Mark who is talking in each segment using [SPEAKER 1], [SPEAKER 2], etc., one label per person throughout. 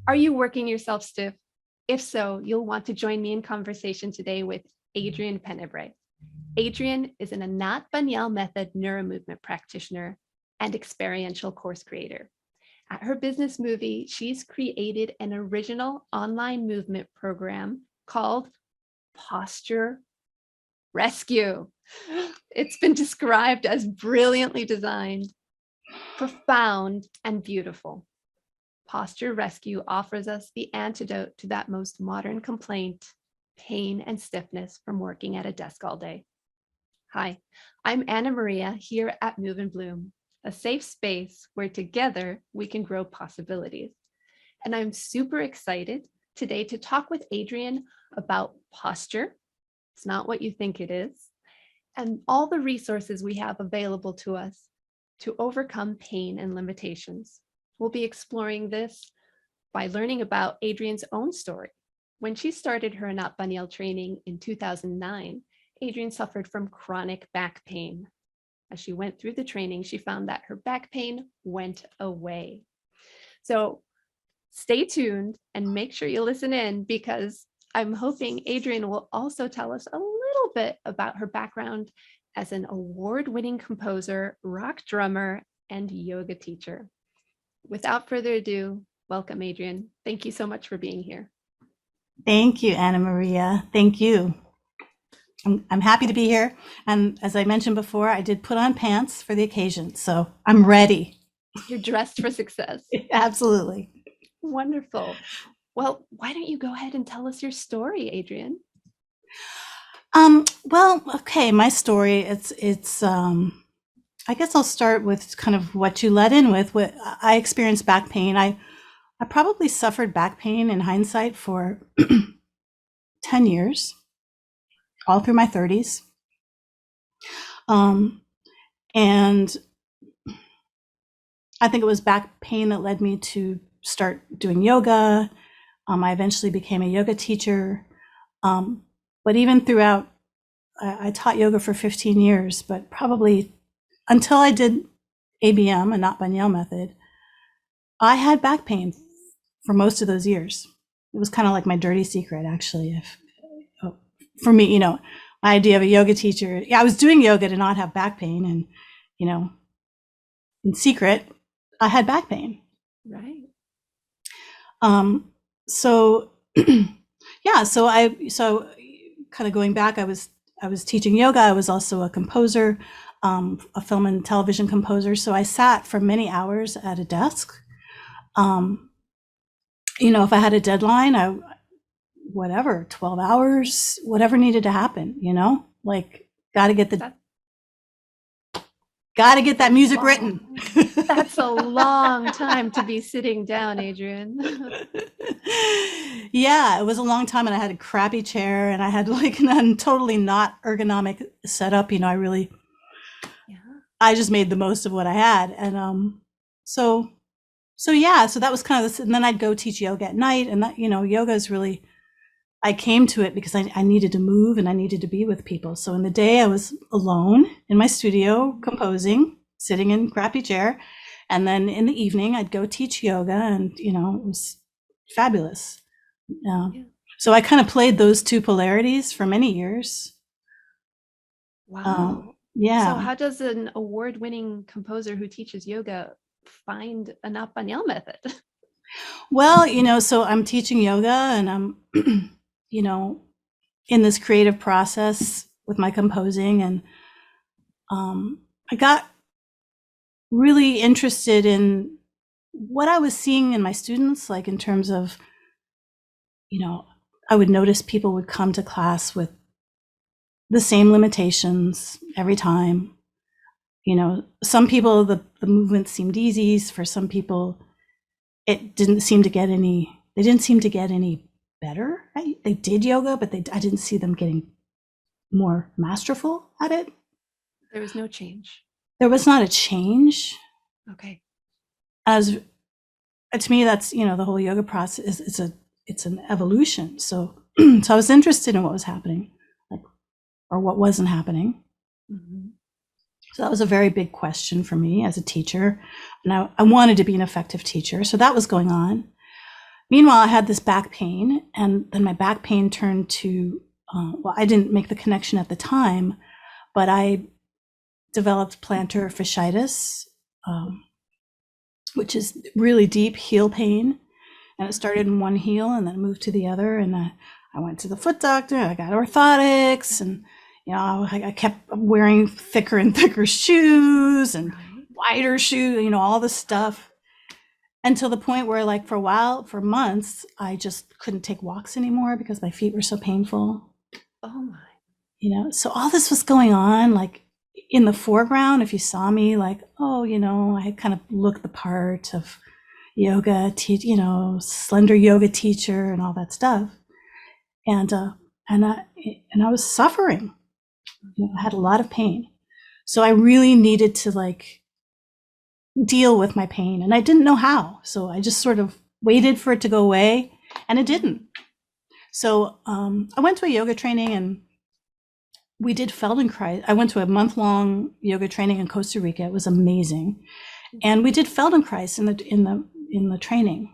[SPEAKER 1] Are you working yourself stiff? If so, you'll want to join me in conversation today with Adrienne Penebre. Adrienne is an Anat Baniel method NeuroMovement practitioner and experiential course creator. At her business Moovy, she's created an original online movement program called Posture Rescue. It's been described as brilliantly designed, profound, and beautiful. Posture Rescue offers us the antidote to that most modern complaint, pain and stiffness from working at a desk all day. Hi, I'm Anna Maria here at Move and Bloom, a safe space where together we can grow possibilities. And I'm super excited today to talk with Adrienne about posture. It's not what you think it is, and all the resources we have available to us to overcome pain and limitations. We'll be exploring this by learning about Adrienne's own story. When she started her Anat Baniel training in 2009, Adrienne suffered from chronic back pain. As she went through the training, she found that her back pain went away. So stay tuned and make sure you listen in, because I'm hoping Adrienne will also tell us a little bit about her background as an award-winning composer, rock drummer, and yoga teacher. Without further ado, welcome, Adrienne. Thank you so much for being here.
[SPEAKER 2] Thank you, Anna Maria. Thank you. I'm happy to be here. And as I mentioned before, I did put on pants for the occasion, so I'm ready.
[SPEAKER 1] You're dressed for success.
[SPEAKER 2] Absolutely.
[SPEAKER 1] Wonderful. Well, why don't you go ahead and tell us your story, Adrienne?
[SPEAKER 2] Well, okay, my story, it's I guess I'll start with kind of what you led in with. What I experienced back pain. I probably suffered back pain in hindsight for 10 years, all through my 30s. And I think it was back pain that led me to start doing yoga. I eventually became a yoga teacher. But even throughout, I taught yoga for 15 years, but probably until I did ABM, Anat Baniel method, I had back pain for most of those years. It was kind of like my dirty secret, actually. For me, my idea of a yoga teacher, I was doing yoga to not have back pain, and, in secret, I had back pain.
[SPEAKER 1] Right.
[SPEAKER 2] So kind of going back, I was teaching yoga. I was also a composer, a film and television composer. So I sat for many hours at a desk. If I had a deadline, 12 hours, whatever needed to happen, got to get that music written.
[SPEAKER 1] That's a long time to be sitting down, Adrienne.
[SPEAKER 2] Yeah, it was a long time, and I had a crappy chair, and I had a totally not ergonomic setup. I just made the most of what I had. And so that was kind of this. And then I'd go teach yoga at night, and that, yoga is really, I came to it because I needed to move and I needed to be with people. So in the day I was alone in my studio composing, sitting in a crappy chair. And then in the evening I'd go teach yoga, and, it was fabulous. So I kind of played those two polarities for many years.
[SPEAKER 1] Wow.
[SPEAKER 2] Yeah.
[SPEAKER 1] So how does an award-winning composer who teaches yoga find an Anat Baniel method?
[SPEAKER 2] Well, so I'm teaching yoga, and I'm, in this creative process with my composing, and I got really interested in what I was seeing in my students, like in terms of, I would notice people would come to class with the same limitations every time. Some people, the movement seemed easy. For some people, it didn't seem to get any, they didn't seem to get any better. Right? They did yoga, but I didn't see them getting more masterful at it.
[SPEAKER 1] There was no change.
[SPEAKER 2] There was not a change.
[SPEAKER 1] Okay.
[SPEAKER 2] As to me, that's, the whole yoga process it's an evolution. So I was interested in what was happening, or what wasn't happening.
[SPEAKER 1] Mm-hmm.
[SPEAKER 2] So that was a very big question for me as a teacher. And I wanted to be an effective teacher. So that was going on. Meanwhile, I had this back pain, and then my back pain turned to, well, I didn't make the connection at the time, but I developed plantar fasciitis, which is really deep heel pain. And it started in one heel and then moved to the other. And I went to the foot doctor, I got orthotics, and I kept wearing thicker and thicker shoes and wider shoes, all this stuff. Until the point where, like, for a while, for months, I just couldn't take walks anymore because my feet were so painful.
[SPEAKER 1] Oh my.
[SPEAKER 2] So all this was going on, like, in the foreground. If you saw me, like, I had kind of looked the part of yoga, slender yoga teacher and all that stuff. And I was suffering. I had a lot of pain. So I really needed to, like, deal with my pain, and I didn't know how. So I just sort of waited for it to go away, and it didn't. So I went to a yoga training, and we did Feldenkrais. I went to a month-long yoga training in Costa Rica. It was amazing, and we did Feldenkrais in the training.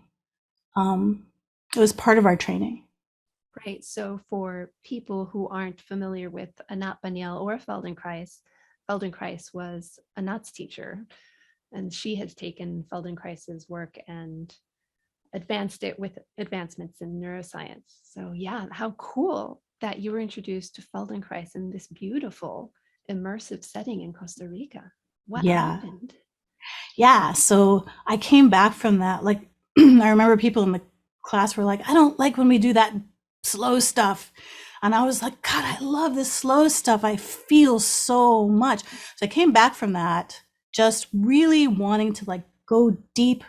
[SPEAKER 2] It was part of our training.
[SPEAKER 1] Right. So for people who aren't familiar with Anat Baniel or Feldenkrais, Feldenkrais was Anat's teacher. And she has taken Feldenkrais's work and advanced it with advancements in neuroscience. So yeah, how cool that you were introduced to Feldenkrais in this beautiful immersive setting in Costa Rica. What happened?
[SPEAKER 2] Yeah, so I came back from that. Like, I remember people in the class were like, I don't like when we do that slow stuff. And I was like, God, I love this slow stuff. I feel so much. So I came back from that just really wanting to, like, go deep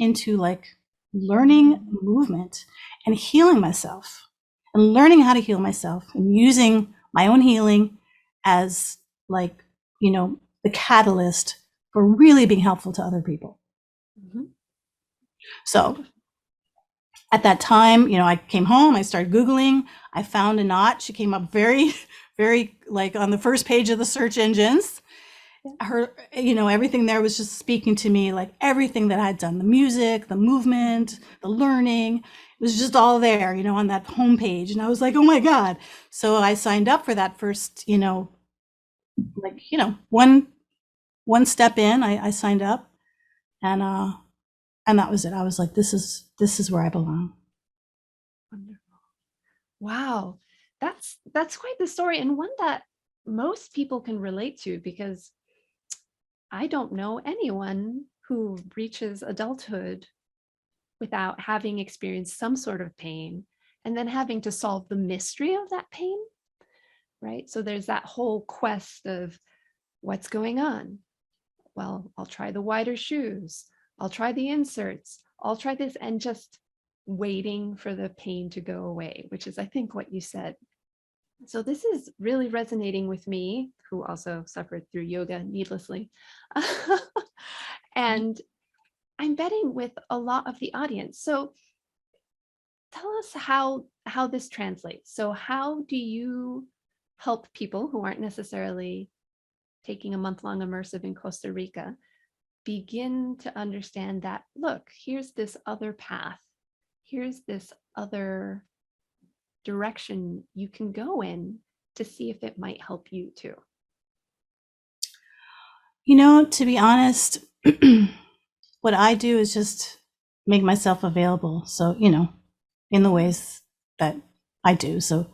[SPEAKER 2] into, like, learning movement and healing myself and learning how to heal myself and using my own healing as, like, the catalyst for really being helpful to other people. Mm-hmm. So at that time, I came home, I started Googling, I found Anat. She came up very, very, like, on the first page of the search engines. Her, everything there was just speaking to me, like everything that I'd done, the music, the movement, the learning, it was just all there, on that homepage. And I was like, oh my God. So I signed up for that first, one step in, I signed up, and that was it. I was like, this is where I belong.
[SPEAKER 1] Wonderful. Wow. That's quite the story, and one that most people can relate to, because I don't know anyone who reaches adulthood without having experienced some sort of pain and then having to solve the mystery of that pain, right? So there's that whole quest of what's going on. Well, I'll try the wider shoes. I'll try the inserts. I'll try this, and just waiting for the pain to go away, which is, I think, what you said. So this is really resonating with me, who also suffered through yoga needlessly. And I'm betting with a lot of the audience. So tell us how this translates. So how do you help people who aren't necessarily taking a month-long immersive in Costa Rica begin to understand that, look, here's this other path. Here's this other direction you can go in to see if it might help you too?
[SPEAKER 2] To be honest, what I do is just make myself available. So, in the ways that I do. So,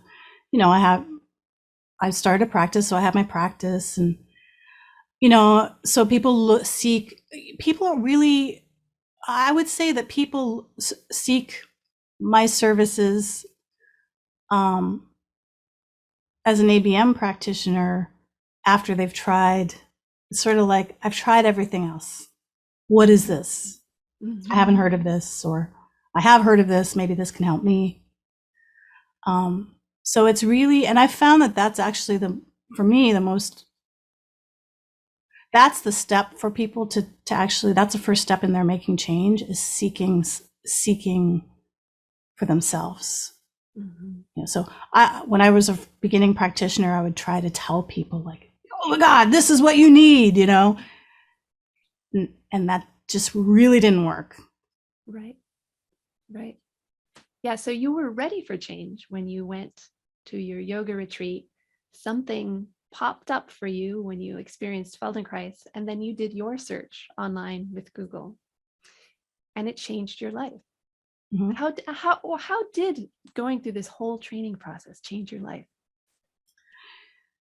[SPEAKER 2] I started a practice, so I have my practice, and, so people are really, I would say that people seek my services as an ABM practitioner after they've tried. It's sort of like, I've tried everything else. What is this? Mm-hmm. I haven't heard of this, or I have heard of this. Maybe this can help me. So it's really, and I found that that's actually for me, that's the step for people to actually, that's the first step in their making change, is seeking for themselves. Mm-hmm. So when I was a beginning practitioner, I would try to tell people, like, oh my God, this is what you need, and that just really didn't work.
[SPEAKER 1] Right. Right. Yeah. So you were ready for change when you went to your yoga retreat. Something popped up for you when you experienced Feldenkrais, and then you did your search online with Google, and it changed your life.
[SPEAKER 2] Mhm.
[SPEAKER 1] How did going through this whole training process change your life?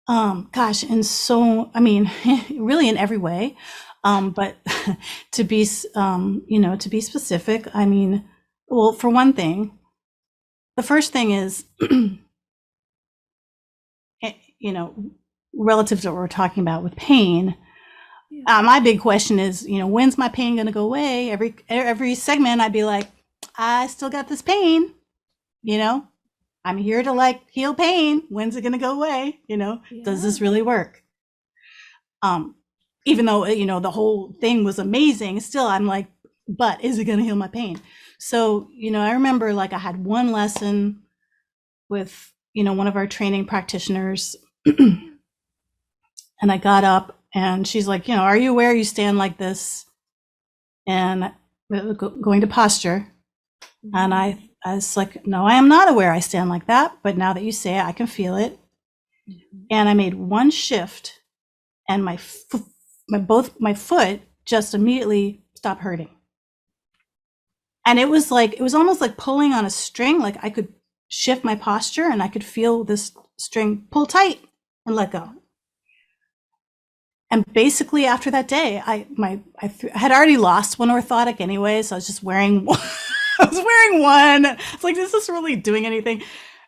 [SPEAKER 2] Gosh, and so, I mean, really in every way. But to be, to be specific, I mean, well, for one thing, the first thing is, you know, relative to what we're talking about with pain,
[SPEAKER 1] Yeah.
[SPEAKER 2] my big question is, when's my pain going to go away? Every segment, I'd be like, I still got this pain, I'm here to like heal pain. When's it going to go away? Does this really work? Even though, the whole thing was amazing, still I'm like, but is it going to heal my pain? So, I remember like I had one lesson with, one of our training practitioners and I got up and she's like, are you aware you stand like this? And going to posture. And I was like, no, I am not aware I stand like that. But now that you say it, I can feel it. And I made one shift and my foot just immediately stopped hurting. And it was almost like pulling on a string. Like I could shift my posture and I could feel this string pull tight and let go. And basically after that day, I had already lost one orthotic anyway. So I was just wearing one. I was wearing one. It's like, is this really doing anything?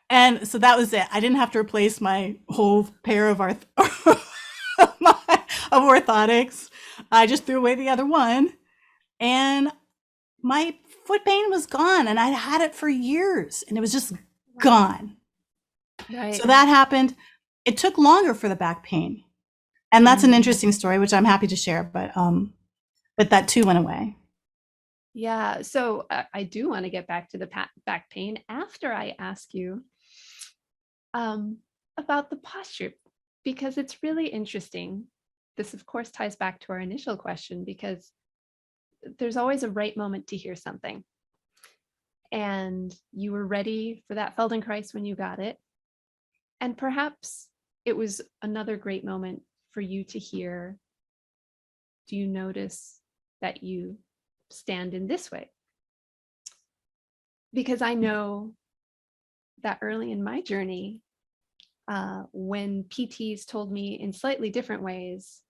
[SPEAKER 2] And so that was it. I didn't have to replace my whole pair of orthotics. I just threw away the other one and my foot pain was gone, and I had it for years and it was just gone.
[SPEAKER 1] Right.
[SPEAKER 2] So that happened. It took longer for the back pain. And that's an interesting story, which I'm happy to share, but that too went away.
[SPEAKER 1] Yeah. So I do want to get back to the back pain after I ask you about the posture, because it's really interesting. This, of course, ties back to our initial question, because there's always a right moment to hear something. And you were ready for that Feldenkrais when you got it. And perhaps it was another great moment for you to hear, do you notice that you stand in this way? Because I know that early in my journey, when PTs told me in slightly different ways,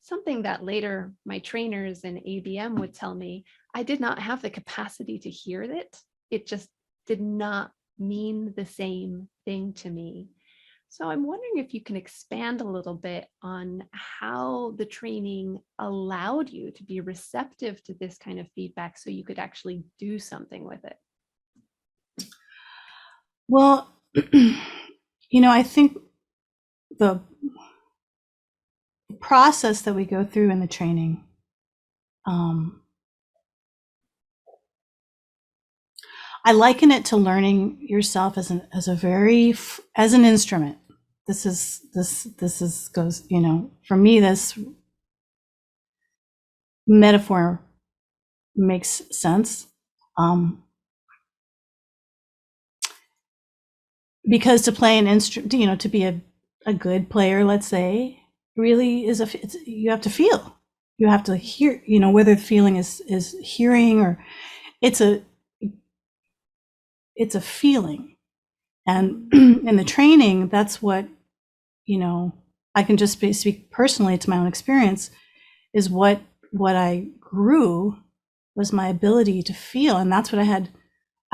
[SPEAKER 1] something that later my trainers in ABM would tell me, I did not have the capacity to hear it. It just did not mean the same thing to me. So I'm wondering if you can expand a little bit on how the training allowed you to be receptive to this kind of feedback so you could actually do something with it.
[SPEAKER 2] Well, I think the process that we go through in the training, I liken it to learning yourself as an instrument. This goes, for me, this metaphor makes sense. Because to play an instrument, to be a good player, let's say, really you have to feel. You have to hear, whether the feeling is hearing or it's a feeling. And in the training, that's what, I can just speak personally to my own experience, is what I grew was my ability to feel. And that's what I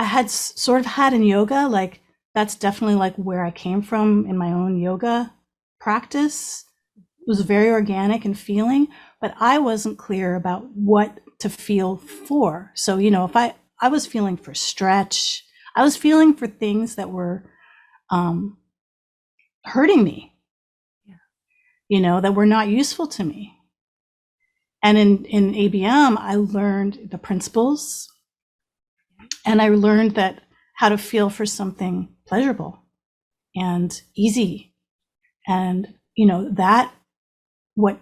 [SPEAKER 2] had sort of had in yoga. Like, that's definitely like where I came from in my own yoga practice. It was very organic and feeling, but I wasn't clear about what to feel for. So, if I was feeling for stretch, I was feeling for things that were hurting me, that were not useful to me. And in ABM, I learned the principles, and I learned that how to feel for something pleasurable and easy. And, that what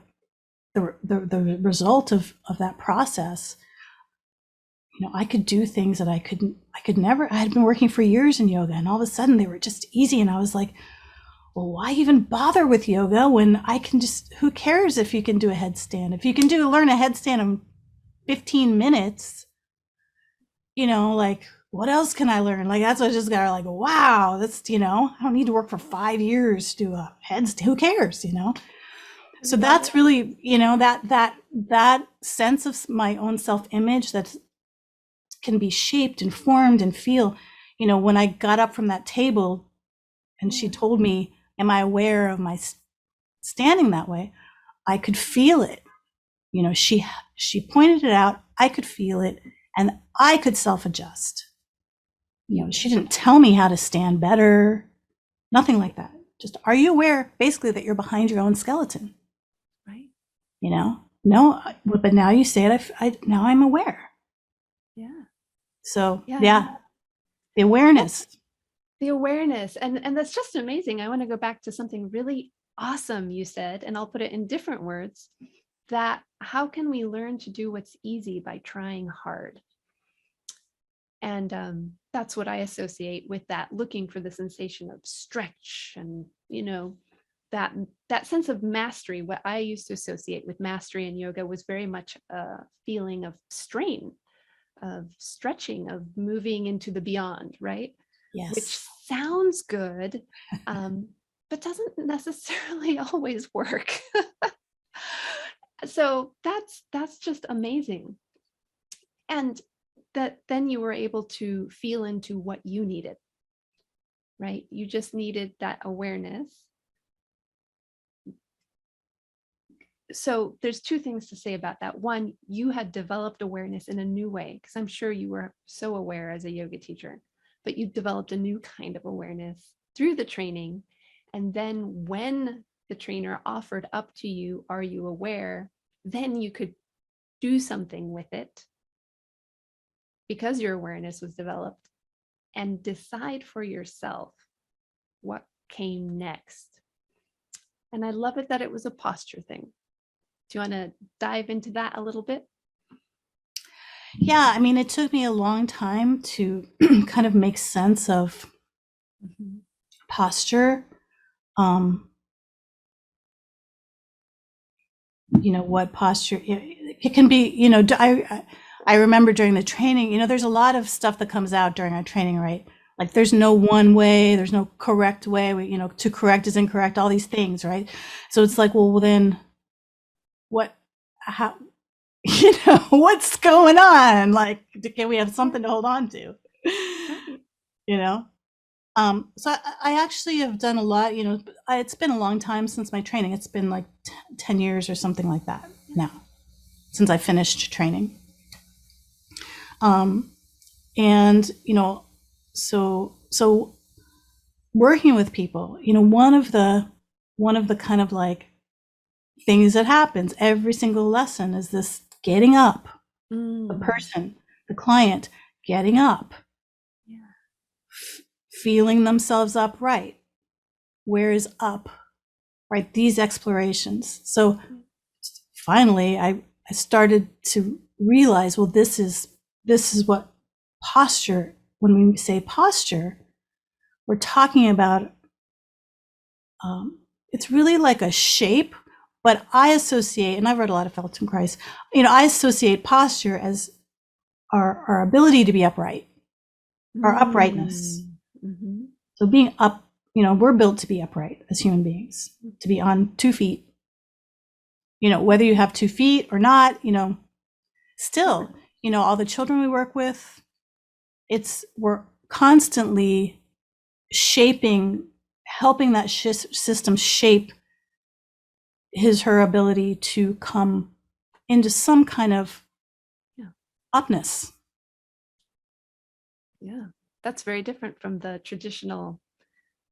[SPEAKER 2] the result of that process, I could do things that I could never. I had been working for years in yoga, and all of a sudden they were just easy. And I was like, well, why even bother with yoga when I can just, who cares if you can do a headstand? If you can learn a headstand in 15 minutes, like, what else can I learn? Like, that's what I just got like, wow, that's, I don't need to work for 5 years to do a headstand. Who cares, So that's really, that sense of my own self-image that can be shaped and formed and feel, when I got up from that table and she told me, am I aware of my standing that way? I could feel it. She pointed it out. I could feel it, and I could self-adjust. She didn't tell me how to stand better, nothing like that. Just, are you aware, basically, that you're behind your own skeleton?
[SPEAKER 1] Right.
[SPEAKER 2] No, but now you say it, now I'm aware.
[SPEAKER 1] Yeah.
[SPEAKER 2] So, the awareness.
[SPEAKER 1] The awareness. And that's just amazing. I want to go back to something really awesome you said, and I'll put it in different words, that how can we learn to do what's easy by trying hard? And that's what I associate with that, looking for the sensation of stretch and, that sense of mastery. What I used to associate with mastery in yoga was very much a feeling of strain, of stretching, of moving into the beyond, right?
[SPEAKER 2] Yes.
[SPEAKER 1] Which sounds good, but doesn't necessarily always work. So that's just amazing. And that then you were able to feel into what you needed, right? You just needed that awareness. So there's two things to say about that. One, you had developed awareness in a new way, because I'm sure you were so aware as a yoga teacher, but you developed a new kind of awareness through the training. And then when the trainer offered up to you, are you aware? Then you could do something with it because your awareness was developed, and decide for yourself what came next. And I love it that it was a posture thing. Do you want to dive into that a little bit?
[SPEAKER 2] Yeah, it took me a long time to kind of make sense of posture. What posture it can be. I remember during the training, there's a lot of stuff that comes out during our training, right? Like, there's no one way, there's no correct way. To correct is incorrect, all these things, right? So it's like, well, then what? How? What's going on? Like, can we have something to hold on to? So I actually have done a lot. It's been a long time since my training. It's been like 10 years or something like that now, since I finished training. And so working with people, one of the kind of like things that happens every single lesson is this getting up. The person, the client, getting up, feeling themselves upright. Where is up? Right? These explorations. So finally, I started to realize, well, this is what posture. When we say posture, we're talking about. It's really like a shape, but I associate, and I've read a lot of Feldenkrais. I associate posture as our ability to be upright, our uprightness.
[SPEAKER 1] Mm-hmm.
[SPEAKER 2] So being up, we're built to be upright as human beings, to be on 2 feet. Whether you have 2 feet or not, still, all the children we work with, we're constantly helping that system shape her ability to come into some kind of upness.
[SPEAKER 1] Yeah, that's very different from the traditional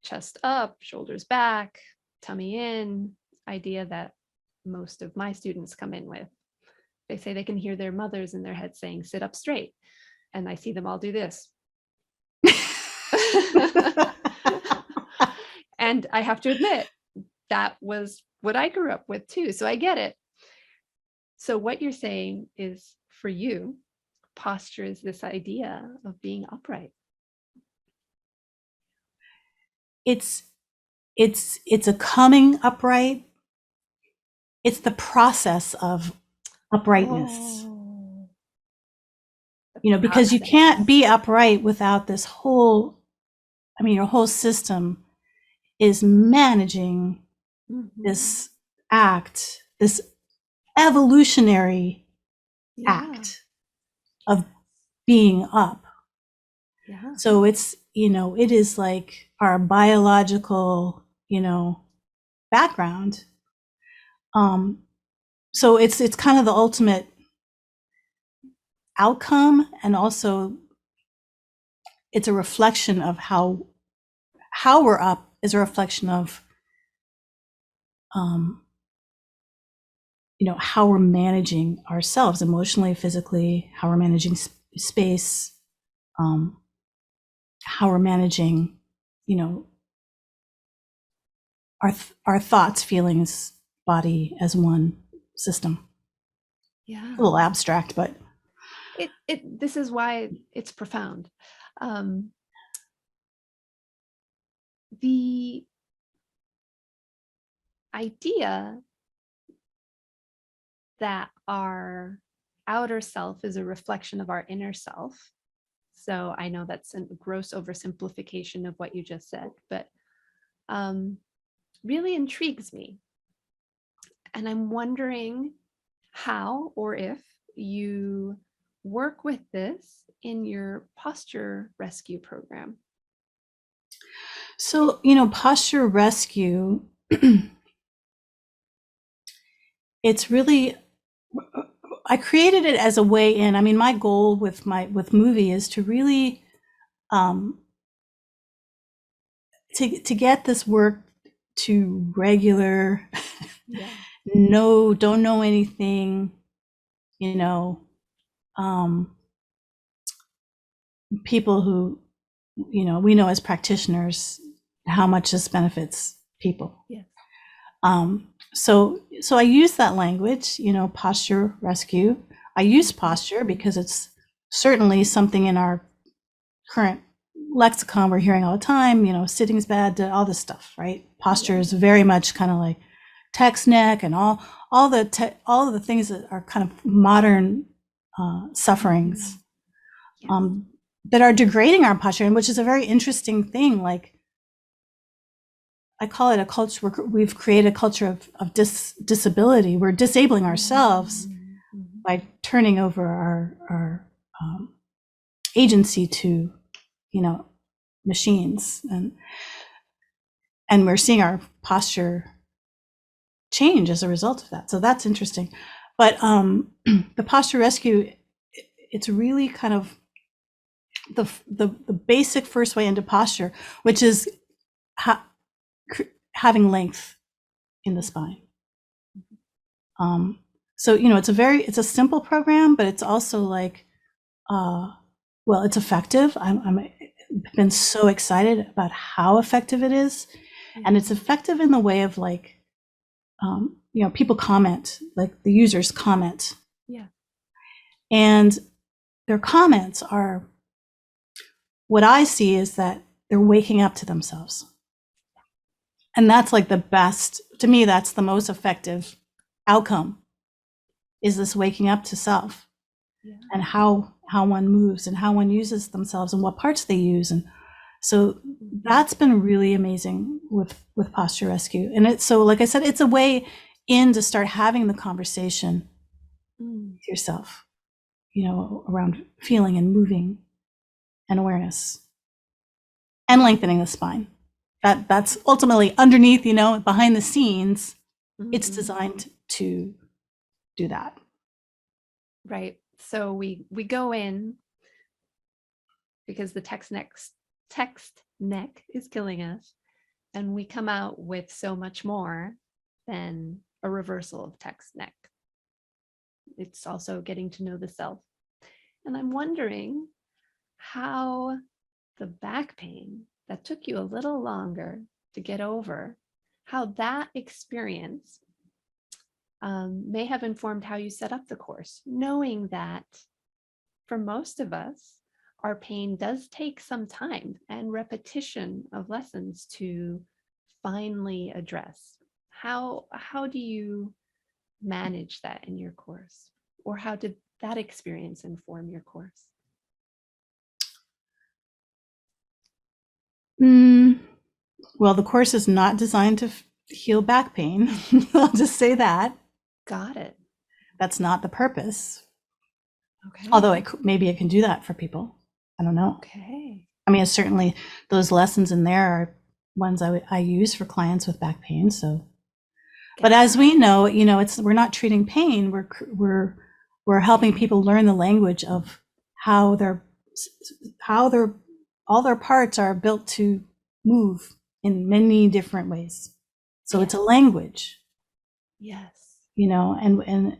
[SPEAKER 1] chest up, shoulders back, tummy in idea that most of my students come in with. They say they can hear their mothers in their head saying, sit up straight. And I see them all do this. And I have to admit, that was what I grew up with too. So I get it. So what you're saying is, for you, posture is this idea of being upright?
[SPEAKER 2] It's a coming upright. It's the process of uprightness.
[SPEAKER 1] Oh,
[SPEAKER 2] Because you can't be upright without this whole, your whole system is managing this act, this evolutionary act of being up.
[SPEAKER 1] Yeah.
[SPEAKER 2] So it's, it is like our biological, background. So it's kind of the ultimate outcome, and also it's a reflection of how we're up is a reflection of how we're managing ourselves emotionally, physically, how we're managing space, how we're managing, our thoughts, feelings, body as one system.
[SPEAKER 1] Yeah.
[SPEAKER 2] A little abstract, but
[SPEAKER 1] this is why it's profound. The idea that our outer self is a reflection of our inner self. So I know that's a gross oversimplification of what you just said, but really intrigues me. And I'm wondering how or if you work with this in your posture rescue program.
[SPEAKER 2] So, posture rescue, it's really, I created it as a way in. My goal with Moovy is to really to get this work to regular, don't know anything, people who, we know as practitioners how much this benefits people.
[SPEAKER 1] Yes.
[SPEAKER 2] So I use that language, posture rescue. I use posture because it's certainly something in our current lexicon we're hearing all the time, sitting's bad, all this stuff, right? Posture is very much kind of like text neck and all of the things that are kind of modern sufferings that are degrading our posture, and which is a very interesting thing. Like, I call it a culture. We've created a culture of disability. We're disabling ourselves by turning over our agency to, machines, and we're seeing our posture change as a result of that. So that's interesting. But the posture rescue, it's really kind of the basic first way into posture, which is having length in the spine. So it's a simple program, but it's also like, it's effective. I've been so excited about how effective it is, and it's effective in the way of like, people comment, like the users comment, and their comments are, what I see is that they're waking up to themselves. And that's like the best, to me, that's the most effective outcome, is this waking up to self, and how one moves and how one uses themselves and what parts they use. And so that's been really amazing with posture rescue. And it's, so like I said, it's a way in to start having the conversation with yourself, around feeling and moving and awareness and lengthening the spine. That's ultimately underneath, behind the scenes. It's designed to do that.
[SPEAKER 1] Right. So we go in because the text neck is killing us, and we come out with so much more than a reversal of text neck. It's also getting to know the self. And I'm wondering how the back pain that took you a little longer to get over, how that experience may have informed how you set up the course, knowing that for most of us, our pain does take some time and repetition of lessons to finally address. How do you manage that in your course? Or how did that experience inform your course?
[SPEAKER 2] Well, the course is not designed to heal back pain. I'll just say that.
[SPEAKER 1] Got it.
[SPEAKER 2] That's not the purpose.
[SPEAKER 1] Okay.
[SPEAKER 2] Although maybe it can do that for people. I don't know.
[SPEAKER 1] Okay.
[SPEAKER 2] I mean, certainly those lessons in there are ones I use for clients with back pain. So, but as we know, we're not treating pain. We're helping people learn the language of how all their parts are built to move in many different ways. So it's a language.
[SPEAKER 1] Yes.
[SPEAKER 2] And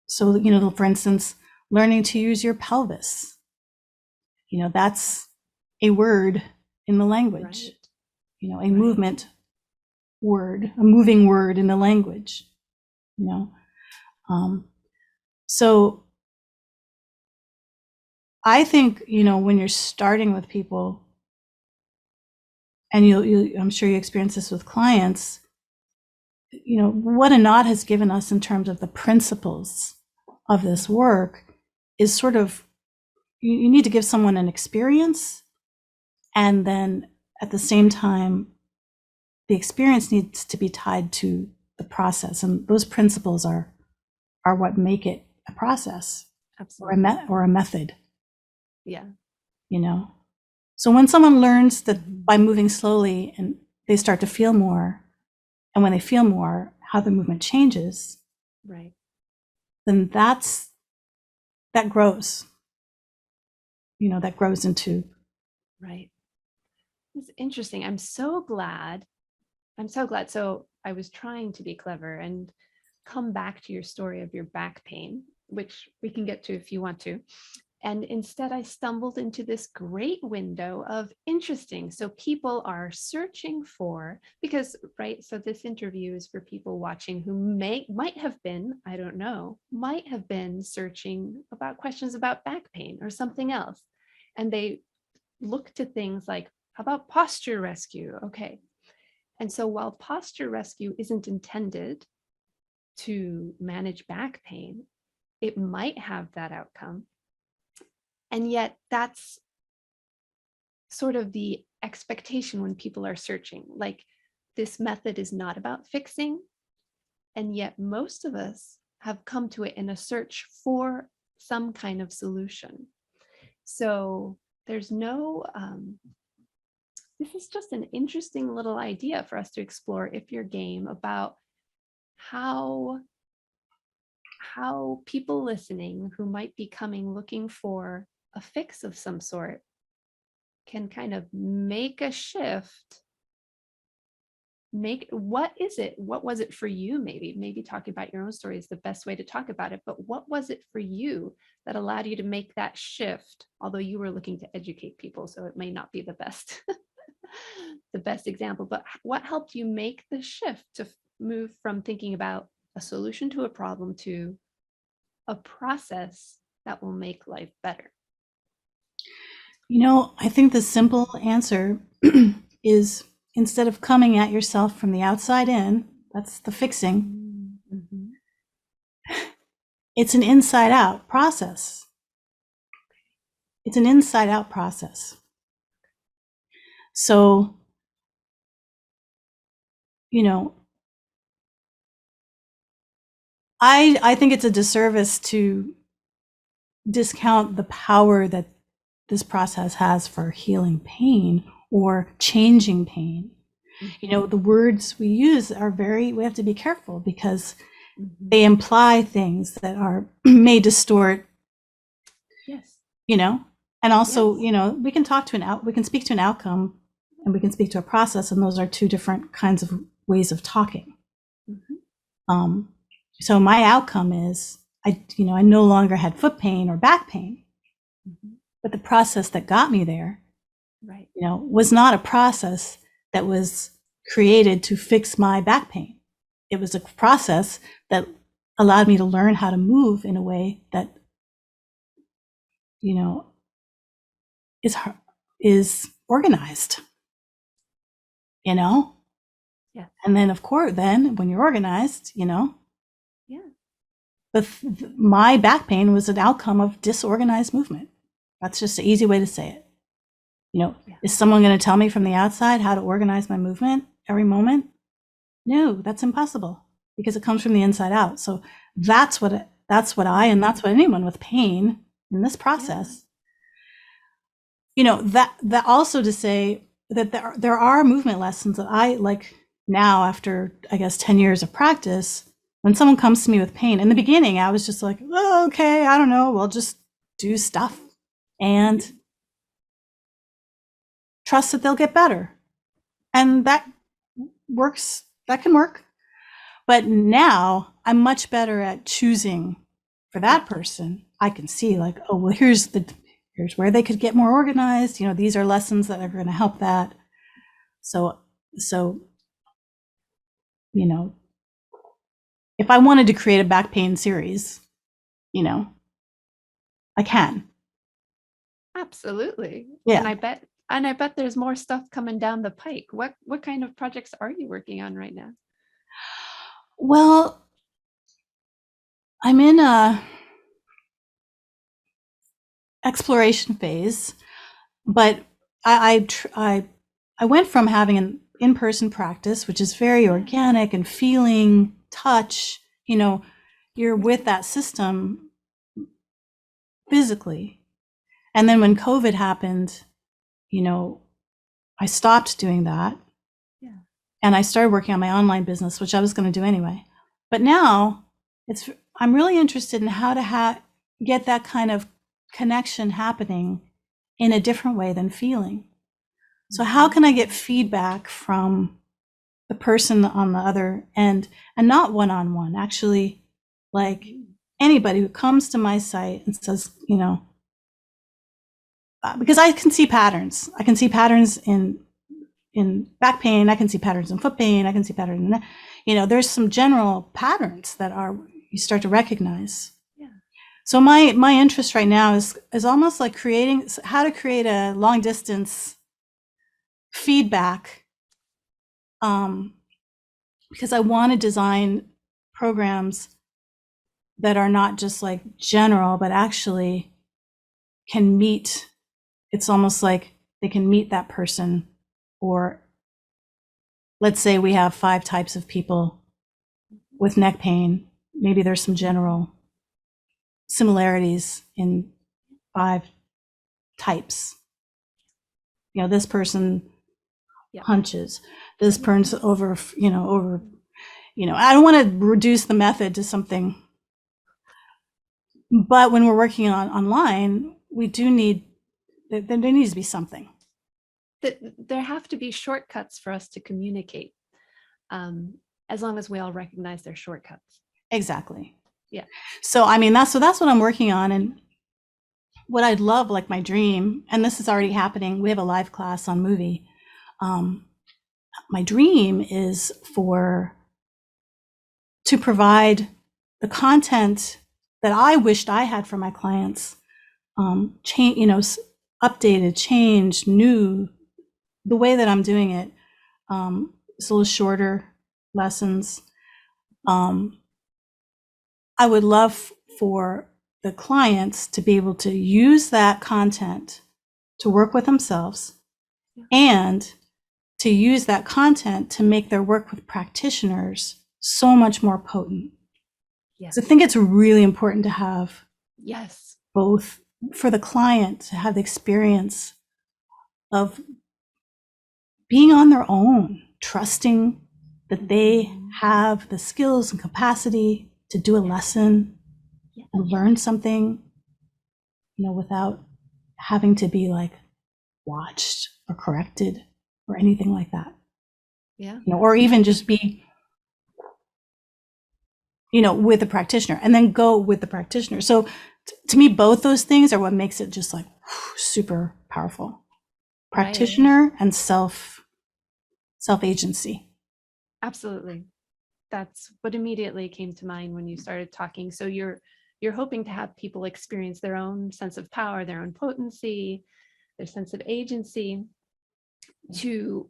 [SPEAKER 2] so, for instance, learning to use your pelvis, that's a word in the language, right. A movement word, a moving word in the language, So I think, when you're starting with people, and I'm sure you experience this with clients, what Anat has given us in terms of the principles of this work is sort of, you need to give someone an experience, and then at the same time, the experience needs to be tied to the process, and those principles are what make it a process. Absolutely. or a method.
[SPEAKER 1] Yeah.
[SPEAKER 2] So when someone learns that by moving slowly and they start to feel more, and when they feel more, how the movement changes,
[SPEAKER 1] right,
[SPEAKER 2] then that grows. That grows into.
[SPEAKER 1] Right. It's interesting. I'm so glad. So I was trying to be clever and come back to your story of your back pain, which we can get to if you want to. And instead, I stumbled into this great window of interesting. So people are searching for, because, right, so this interview is for people watching who might have been, I don't know, might have been searching about questions about back pain or something else. And they look to things like, how about posture rescue? Okay. And so while posture rescue isn't intended to manage back pain, it might have that outcome. And yet that's sort of the expectation when people are searching. Like, this method is not about fixing. And yet most of us have come to it in a search for some kind of solution. So there's no, this is just an interesting little idea for us to explore if you're game, about how people listening who might be coming looking for a fix of some sort can kind of make a shift. What was it for you? Maybe talking about your own story is the best way to talk about it, but what was it for you that allowed you to make that shift? Although you were looking to educate people, so it may not be the best the best example, but what helped you make the shift to move from thinking about a solution to a problem to a process that will make life better?
[SPEAKER 2] I think the simple answer is, instead of coming at yourself from the outside in, that's the fixing, it's an inside out process. It's an inside out process. So, I think it's a disservice to discount the power that this process has for healing pain or changing pain. The words we use we have to be careful, because they imply things that may distort.
[SPEAKER 1] Yes.
[SPEAKER 2] And also, yes. We can speak to an outcome, and we can speak to a process, and those are two different kinds of ways of talking. So my outcome is, I no longer had foot pain or back pain, but the process that got me there, right, was not a process that was created to fix my back pain. It was a process that allowed me to learn how to move in a way that you know, is organized, you know?
[SPEAKER 1] Yeah.
[SPEAKER 2] And then of course, then when you're organized, you know,
[SPEAKER 1] Yeah.
[SPEAKER 2] my back pain was an outcome of disorganized movement. That's just an easy way to say it. You know,
[SPEAKER 1] Yeah.
[SPEAKER 2] Is someone going to tell me from the outside how to organize my movement every moment? No, that's impossible because it comes from the inside out. So that's what I, and that's what anyone with pain in this process, you know, that also to say that there are movement lessons that I like now after, I guess, 10 years of practice. When someone comes to me with pain, in the beginning, I was just like, oh, okay, I don't know, we'll just do stuff and trust that they'll get better. And that works, that can work. But now I'm much better at choosing for that person. I can see like, oh, well, here's where they could get more organized. You know, these are lessons that are going to help that. So, you know, if I wanted to create a back pain series, you know, I can.
[SPEAKER 1] Absolutely.
[SPEAKER 2] Yeah.
[SPEAKER 1] And I bet there's more stuff coming down the pike. What kind of projects are you working on right now?
[SPEAKER 2] Well, I'm in a exploration phase, but I went from having an in-person practice, which is very organic and feeling, touch, you know, you're with that system physically. And then when COVID happened, you know, I stopped doing that.
[SPEAKER 1] Yeah.
[SPEAKER 2] And I started working on my online business, which I was going to do anyway. But now I'm really interested in how to get that kind of connection happening in a different way than feeling. So how can I get feedback from the person on the other end, and not one-on-one, actually, like anybody who comes to my site and says, you know, because I can see patterns. I can see patterns in back pain. I can see patterns in foot pain. I can see patterns in that. You know, there's some general patterns that you start to recognize. Yeah. So my interest right now is almost like how to create a long distance feedback, because I want to design programs that are not just like general, but actually can meet. It's almost like they can meet that person. Or let's say we have 5 types of people with neck pain. Maybe there's some general similarities in 5 types. You know, this person hunches. This person's over, I don't want to reduce the method to something. But when we're working on online, we do need, there needs to be something.
[SPEAKER 1] There have to be shortcuts for us to communicate, as long as we all recognize their shortcuts.
[SPEAKER 2] Exactly.
[SPEAKER 1] Yeah.
[SPEAKER 2] So, I mean, that's what I'm working on. And what I'd love, like my dream, and this is already happening, we have a live class on Moovy. My dream is to provide the content that I wished I had for my clients, updated, changed, new, the way that I'm doing it. It's a little shorter lessons. I would love for the clients to be able to use that content to work with themselves, and to use that content to make their work with practitioners so much more potent. Yes. So I think it's really important to have both, for the client to have the experience of being on their own, trusting that they have the skills and capacity to do a lesson and learn something, without having to be like watched or corrected or anything like that. Yeah. Or even just be, with the practitioner, and then go with the practitioner. So to me, both those things are what makes it just like super powerful. Practitioner and self-agency.
[SPEAKER 1] Absolutely. That's what immediately came to mind when you started talking. So you're you're hoping to have people experience their own sense of power, their own potency, their sense of agency, to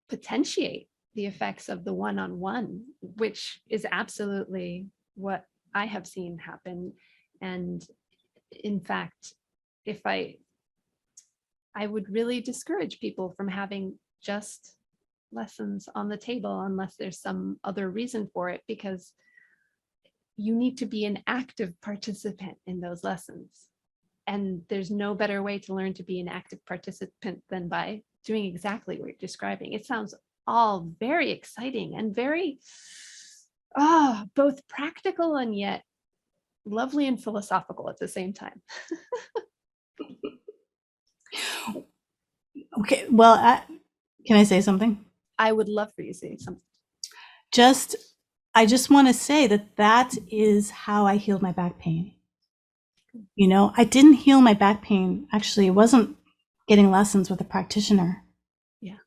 [SPEAKER 1] potentiate the effects of the one-on-one, which is absolutely what I have seen happen. And in fact, if I would really discourage people from having just lessons on the table unless there's some other reason for it, because you need to be an active participant in those lessons. And there's no better way to learn to be an active participant than by doing exactly what you're describing. It sounds all very exciting and very, both practical and yet lovely and philosophical at the same time.
[SPEAKER 2] Okay, well, can I say something?
[SPEAKER 1] I would love for you to say something.
[SPEAKER 2] I just want to say that is how I healed my back pain. You know, I didn't heal my back pain. Actually, it wasn't getting lessons with a practitioner.
[SPEAKER 1] Yeah.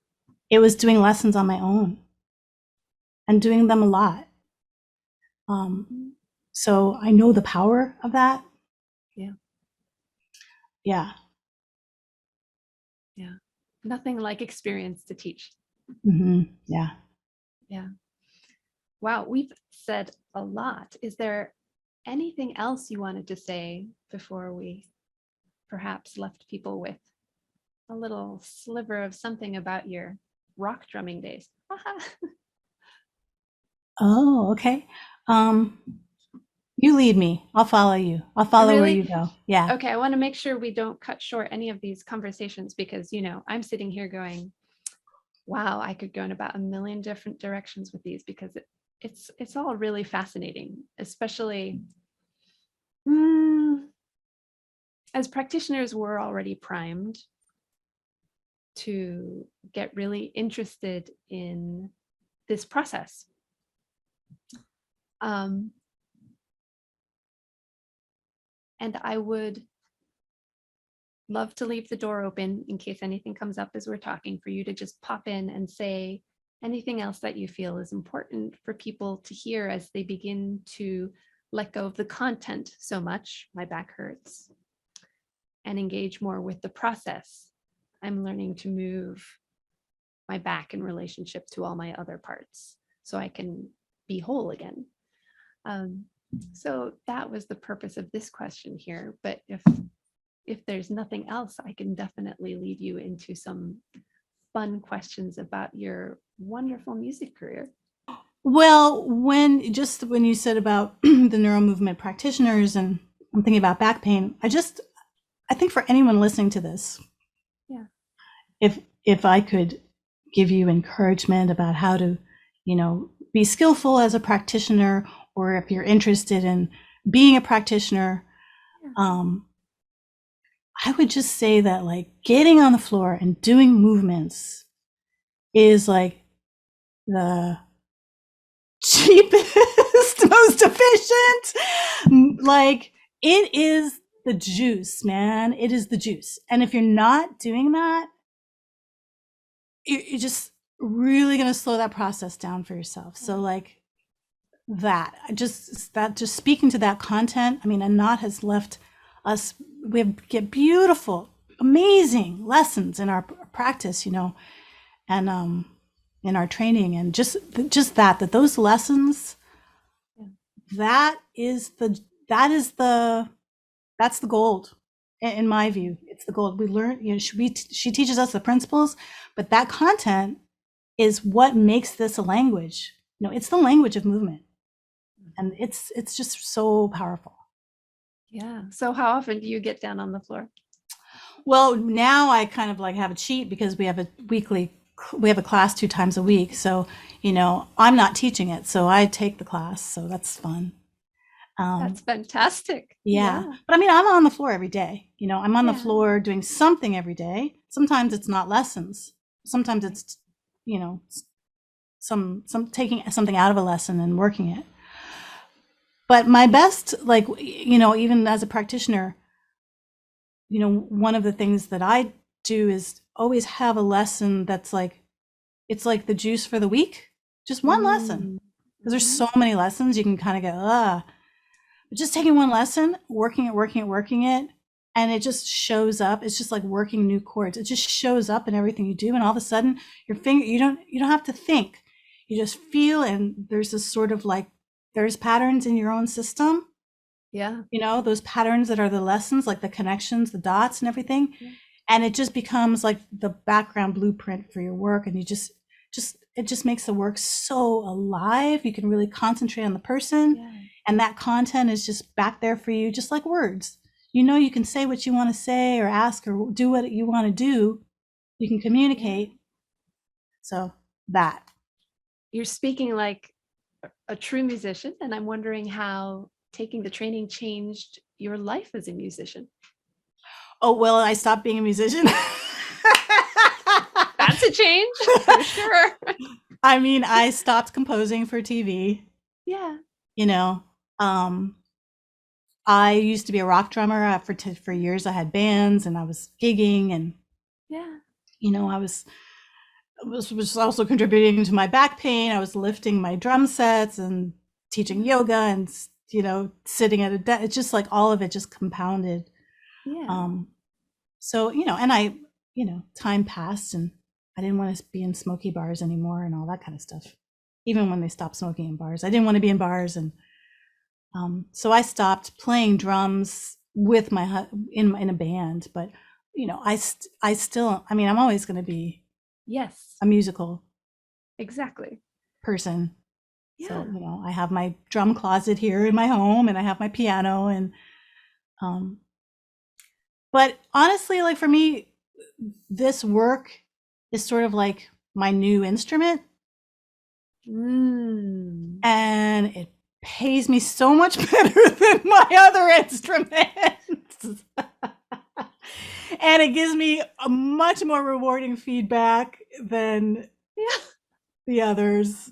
[SPEAKER 2] It was doing lessons on my own and doing them a lot. So I know the power of that.
[SPEAKER 1] Yeah.
[SPEAKER 2] Yeah.
[SPEAKER 1] Yeah. Nothing like experience to teach.
[SPEAKER 2] Mm-hmm. Yeah.
[SPEAKER 1] Yeah. Wow, we've said a lot. Is there anything else you wanted to say before we perhaps left people with a little sliver of something about your rock drumming days?
[SPEAKER 2] Oh, okay. You lead me. I'll follow you. I'll follow where you go. Yeah.
[SPEAKER 1] Okay, I want to make sure we don't cut short any of these conversations because, you know, I'm sitting here going, wow, I could go in about a million different directions with these because it's all really fascinating, especially as practitioners, we're already primed to get really interested in this process. And I would love to leave the door open in case anything comes up as we're talking, for you to just pop in and say anything else that you feel is important for people to hear as they begin to let go of the content so much, my back hurts, and engage more with the process. I'm learning to move my back in relationship to all my other parts so I can be whole again. So that was the purpose of this question here. But if there's nothing else, I can definitely lead you into some fun questions about your wonderful music career.
[SPEAKER 2] Well, when you said about the NeuroMovement practitioners, and I'm thinking about back pain, I think for anyone listening to this,
[SPEAKER 1] yeah,
[SPEAKER 2] if I could give you encouragement about how to, you know, be skillful as a practitioner, or if you're interested in being a practitioner, I would just say that, like, getting on the floor and doing movements is like the cheapest, most efficient. Like, it is the juice, man. It is the juice. And if you're not doing that, you're just really going to slow that process down for yourself. So, like, just speaking to that content, I mean, Anat has left us, we get beautiful, amazing lessons in our practice, you know, and in our training, and just that those lessons, that's the gold. In my view, it's the gold. We learn, you know, she teaches us the principles, but that content is what makes this a language. You know, it's the language of movement. And it's just so powerful.
[SPEAKER 1] Yeah. So how often do you get down on the floor?
[SPEAKER 2] Well, now I kind of like have a cheat because we have a class 2 times a week. So, you know, I'm not teaching it, so I take the class. So that's fun.
[SPEAKER 1] That's fantastic.
[SPEAKER 2] Yeah. But I mean, I'm on the floor every day. You know, I'm on the floor doing something every day. Sometimes it's not lessons. Sometimes it's, you know, some taking something out of a lesson and working it. But my best, like, you know, even as a practitioner, you know, one of the things that I do is always have a lesson that's like, it's like the juice for the week, just one lesson. Because there's so many lessons, you can kind of go, just taking one lesson, working it, and it just shows up. It's just like working new chords. It just shows up in everything you do, and all of a sudden, your finger, you don't have to think. You just feel, and there's this sort of like, there's patterns in your own system.
[SPEAKER 1] Yeah.
[SPEAKER 2] You know, those patterns that are the lessons, like the connections, the dots and everything.
[SPEAKER 1] Yeah.
[SPEAKER 2] And it just becomes like the background blueprint for your work. And you it just makes the work so alive. You can really concentrate on the person.
[SPEAKER 1] Yeah.
[SPEAKER 2] And that content is just back there for you, just like words. You know, you can say what you want to say or ask or do what you want to do. You can communicate.
[SPEAKER 1] Yeah.
[SPEAKER 2] So that.
[SPEAKER 1] You're speaking like a true musician, and I'm wondering how taking the training changed your life as a musician.
[SPEAKER 2] Oh, well, I stopped being a musician.
[SPEAKER 1] That's a change for sure.
[SPEAKER 2] I mean, I stopped composing for TV.
[SPEAKER 1] Yeah.
[SPEAKER 2] You know, I used to be a rock drummer. For years. I had bands and I was gigging, and
[SPEAKER 1] Yeah.
[SPEAKER 2] you know, I was also contributing to my back pain. I was lifting my drum sets and teaching yoga, and you know, sitting at a desk. It's just like all of it just compounded.
[SPEAKER 1] Yeah.
[SPEAKER 2] So you know, and you know, time passed, and I didn't want to be in smoky bars anymore and all that kind of stuff. Even when they stopped smoking in bars, I didn't want to be in bars, and so I stopped playing drums with my in a band. But you know, I still, I mean, I'm always going to be
[SPEAKER 1] Yes.
[SPEAKER 2] a musical
[SPEAKER 1] Exactly.
[SPEAKER 2] person.
[SPEAKER 1] Yeah.
[SPEAKER 2] So you know, I have my drum closet here in my home, and I have my piano, and but honestly, like for me, this work is sort of like my new instrument. And it pays me so much better than my other instruments. And it gives me a much more rewarding feedback than the others.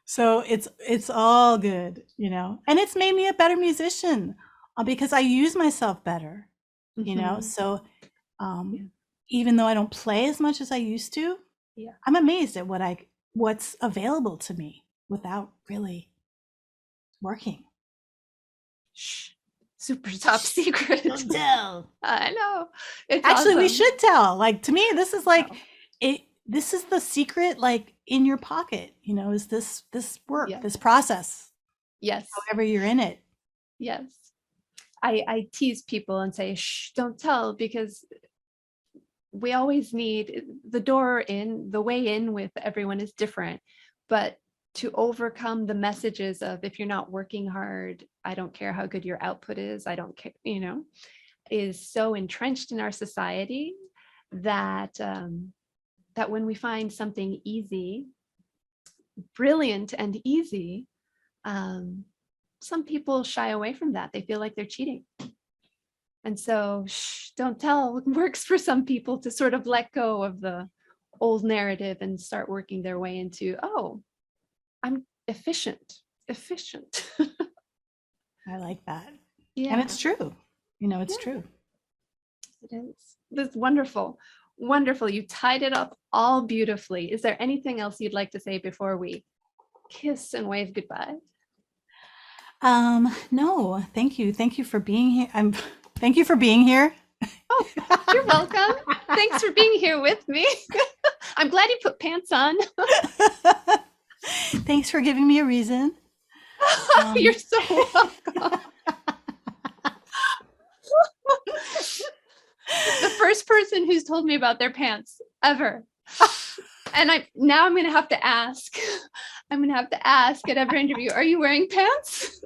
[SPEAKER 2] So it's all good, you know. And it's made me a better musician because I use myself better, you know. So even though I don't play as much as I used to, I'm amazed at what's available to me without really working.
[SPEAKER 1] Shh. Super top secret.
[SPEAKER 2] Don't tell.
[SPEAKER 1] I know. It's
[SPEAKER 2] actually
[SPEAKER 1] awesome.
[SPEAKER 2] We should tell. Like to me, this is like this is the secret, like in your pocket, you know, is this work, this process.
[SPEAKER 1] Yes.
[SPEAKER 2] However you're in it.
[SPEAKER 1] Yes. I tease people and say, shh, don't tell, because we always need the way in with everyone is different, but to overcome the messages of, if you're not working hard, I don't care how good your output is, I don't care, you know, is so entrenched in our society that that when we find something easy, brilliant and easy, some people shy away from that. They feel like they're cheating. And so, shh, don't tell works for some people to sort of let go of the old narrative and start working their way into, oh, I'm efficient.
[SPEAKER 2] I like that.
[SPEAKER 1] Yeah.
[SPEAKER 2] And it's true. You know, it's true.
[SPEAKER 1] It is. That's wonderful. Wonderful. You tied it up all beautifully. Is there anything else you'd like to say before we kiss and wave goodbye?
[SPEAKER 2] No, thank you. Thank you for being here. Thank you for being here.
[SPEAKER 1] Oh, you're welcome. Thanks for being here with me. I'm glad you put pants on.
[SPEAKER 2] Thanks for giving me a reason.
[SPEAKER 1] You're so welcome. The first person who's told me about their pants ever. And I'm going to have to ask. I'm going to have to ask at every interview, are you wearing pants?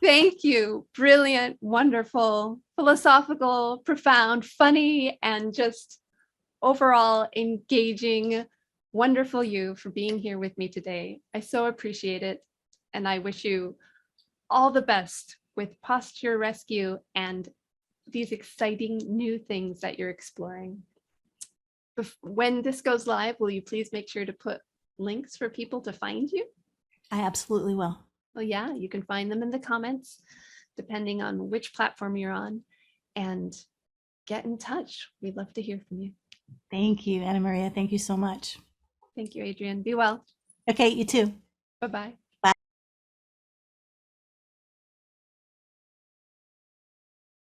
[SPEAKER 1] Thank you. Brilliant, wonderful, philosophical, profound, funny, and just overall engaging, wonderful you for being here with me today. I so appreciate it. And I wish you all the best with posture rescue and these exciting new things that you're exploring. When this goes live, will you please make sure to put links for people to find you?
[SPEAKER 2] I absolutely will.
[SPEAKER 1] Well, yeah, you can find them in the comments, depending on which platform you're on, and get in touch. We'd love to hear from you.
[SPEAKER 2] Thank you, Anna Maria. Thank you so much.
[SPEAKER 1] Thank you, Adrienne. Be well.
[SPEAKER 2] Okay, you too.
[SPEAKER 1] Bye-bye.